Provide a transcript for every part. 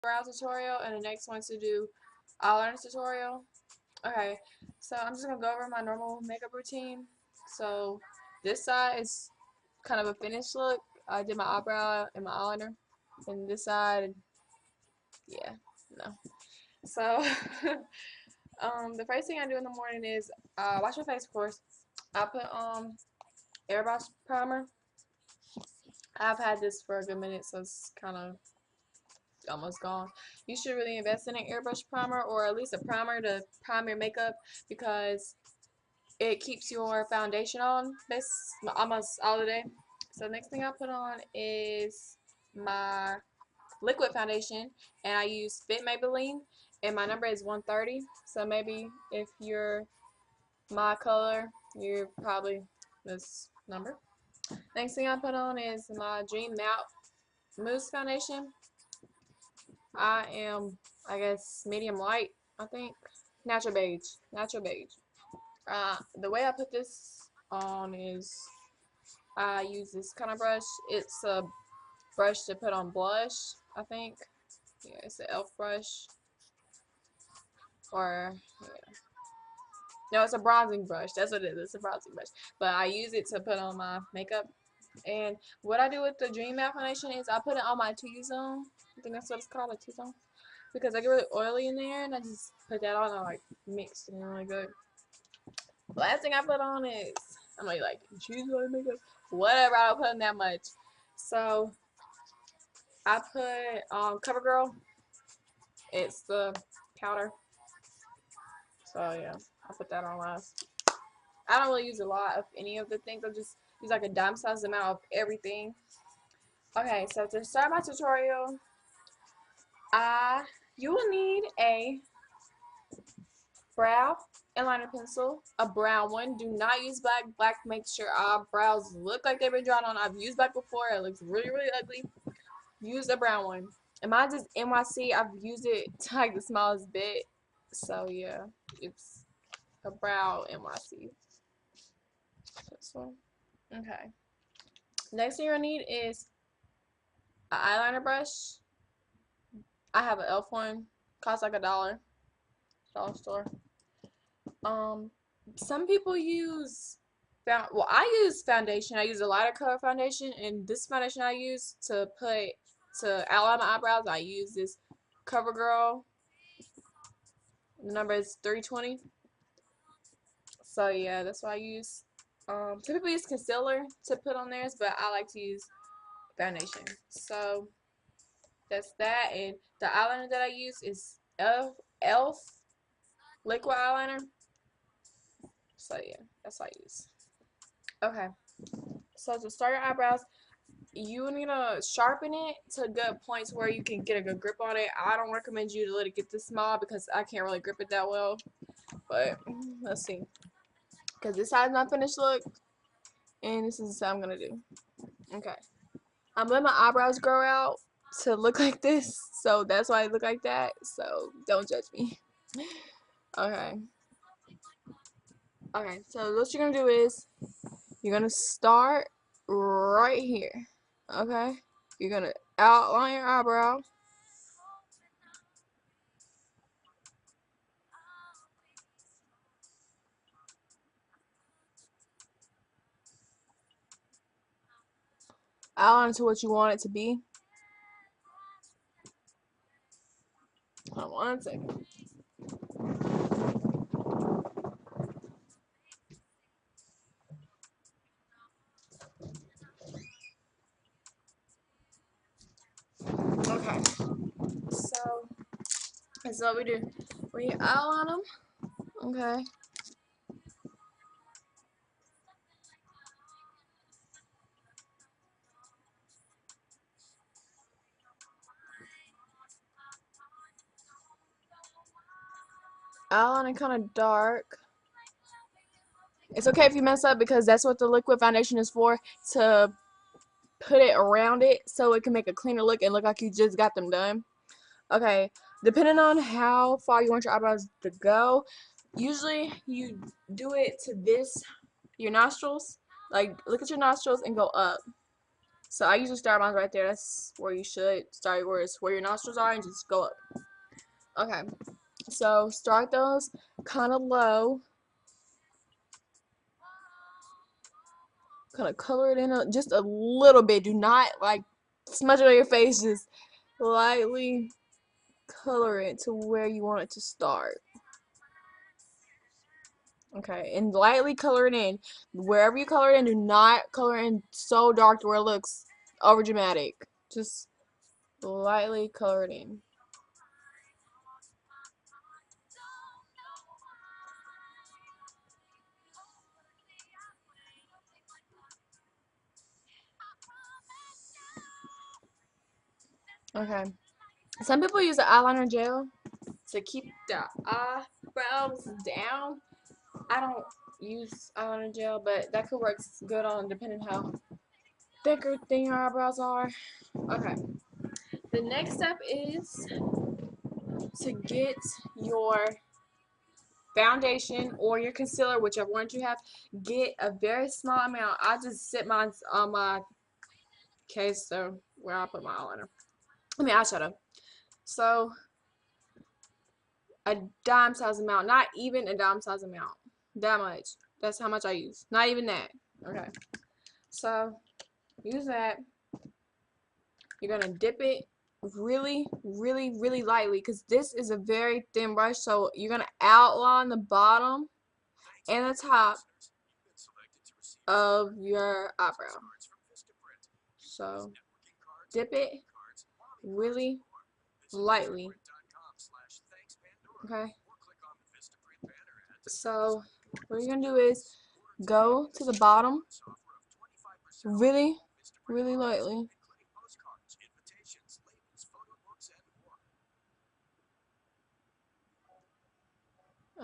eyebrow tutorial, and the next one to do eyeliner tutorial. Okay, so I'm just gonna go over my normal makeup routine. So this side is kind of a finished look. I did my eyebrow and my eyeliner, and this side, yeah, no. So the first thing I do in the morning is wash my face, of course. I put airbrush primer. I've had this for a good minute, so it's kind of almost gone. You should really invest in an airbrush primer, or at least a primer to prime your makeup, because it keeps your foundation on this almost all the day. So the next thing I put on is my liquid foundation, and I use Fit Maybelline, and my number is 130. So maybe if you're my color, you're probably this number. Next thing I put on is my Dream Matte Mousse Foundation. I am, I guess, medium light, I think. Natural beige. Natural beige. The way I put this on is I use this kind of brush. It's a brush to put on blush, I think. Yeah, it's an e.l.f. brush. Or, yeah. No, it's a bronzing brush. That's what it is. It's a bronzing brush. But I use it to put on my makeup. And what I do with the Dream Matte Foundation is I put it on my T-zone. I think that's what it's called, a T-zone. Because I get really oily in there, and I just put that on and like mix it really good. Last thing I put on is, I'm like, choose what makeup. Whatever, I don't put in that much. So I put CoverGirl. It's the powder. So yeah, I put that on last. I don't really use a lot of any of the things. I just use like a dime size amount of everything. Okay, so to start my tutorial, you will need a brow eyeliner pencil, a brown one. Do not use black. Black makes your eyebrows look like they've been drawn on. I've used black before. It looks really, really ugly. Use a brown one. And mine is NYC. I've used it to like the smallest bit. So yeah, it's a brow NYC. This one. Okay. Next thing you'll need is an eyeliner brush. I have an e.l.f. one. Costs like $1. Dollar store. Some people use well, I use foundation. I use a lighter color foundation, and this foundation I use to outline my eyebrows, I use this CoverGirl. The number is 320. So yeah, that's what I use. Some people use concealer to put on theirs, but I like to use foundation. So that's that, and the eyeliner that I use is e.l.f. liquid eyeliner. So yeah, that's what I use. Okay, so to start your eyebrows, you need to sharpen it to good points where you can get a good grip on it. I don't recommend you to let it get this small because I can't really grip it that well. But let's see, because this has my finished look, and this is how I'm gonna do. Okay, I'm letting my eyebrows grow out to look like this, so that's why I look like that. So don't judge me. Okay. Okay, so what you're gonna do is you're gonna start right here. Okay, you're gonna outline your eyebrow. Outline to what you want it to be. Hold on one second. Okay, so that's what we do. We outline them. Okay. Outline it kind of dark. It's okay if you mess up because that's what the liquid foundation is for, to put it around it so it can make a cleaner look and look like you just got them done. Okay, depending on how far you want your eyebrows to go, usually you do it to your nostrils. Like, look at your nostrils and go up. So I usually start mine right there. That's where you should start, where your nostrils are, and just go up. Okay, so start those kind of low. Kind of color it in just a little bit. Do not like smudge it on your face. Just lightly color it to where you want it to start. Okay, and lightly color it in. Wherever you color it in, do not color in so dark to where it looks over dramatic. Just lightly color it in. Okay. Some people use the eyeliner gel to keep the eyebrows down. I don't use eyeliner gel, but that could work good on depending how thick or thin your eyebrows are. Okay. The next step is to get your foundation or your concealer, whichever one you have. Get a very small amount. I just sit mine on my case, so where I put my eyeliner. Eyeshadow. So a dime size amount, not even a dime size amount. That much. That's how much I use. Not even that. Okay. So use that. You're gonna dip it really, really, really lightly because this is a very thin brush. So you're gonna outline the bottom and the top of your eyebrow. So dip it really lightly. Okay. So what you're gonna do is go to the bottom really, really lightly.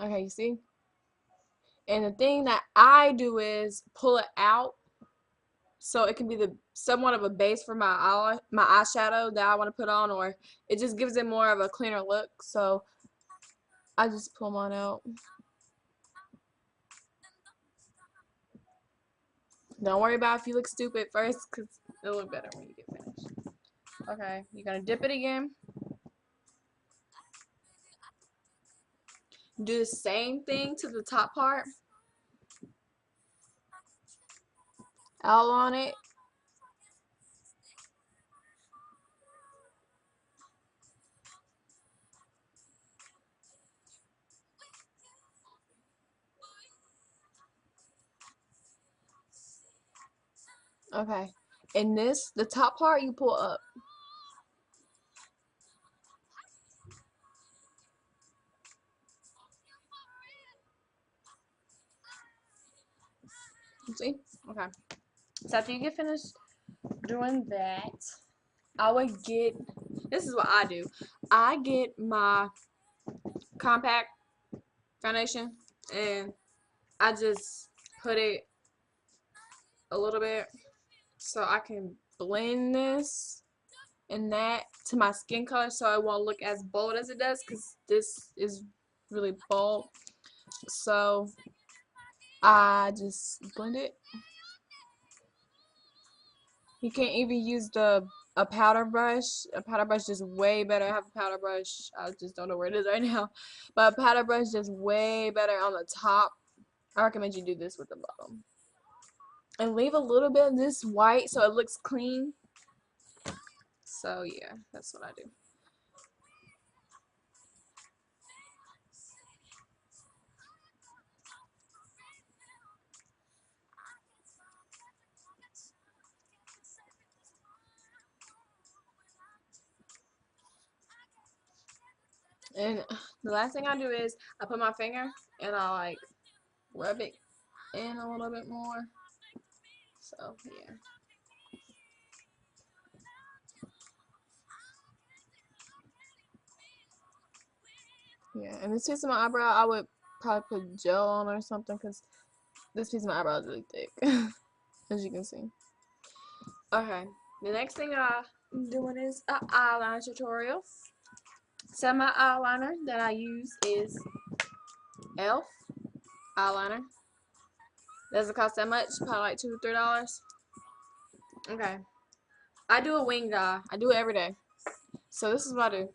Okay, you see? And the thing that I do is pull it out so it can be the somewhat of a base for my eyeshadow that I want to put on, or it just gives it more of a cleaner look. So I just pull mine out. Don't worry about if you look stupid first, because it'll look better when you get finished. Okay, you're gonna dip it again. Do the same thing to the top part. Outline it. Okay. And the top part you pull up. See? Okay. So after you get finished doing that, I would get, this is what I do. I get my compact foundation and I just put it a little bit so I can blend this and that to my skin color so it won't look as bold as it does, because this is really bold. So I just blend it. You can't even use a powder brush. A powder brush is way better. I have a powder brush. I just don't know where it is right now. But a powder brush is way better on the top. I recommend you do this with the bottom. And leave a little bit of this white so it looks clean. So yeah, that's what I do. And the last thing I do is I put my finger and I like rub it in a little bit more. So yeah. Yeah, and this piece of my eyebrow, I would probably put gel on or something because this piece of my eyebrow is really thick, as you can see. Okay, the next thing I'm doing is an eyeliner tutorial. So my eyeliner that I use is e.l.f. eyeliner. Doesn't cost that much, probably like $2 to $3. Okay, I do a winged eye. I do it every day. So this is what I do.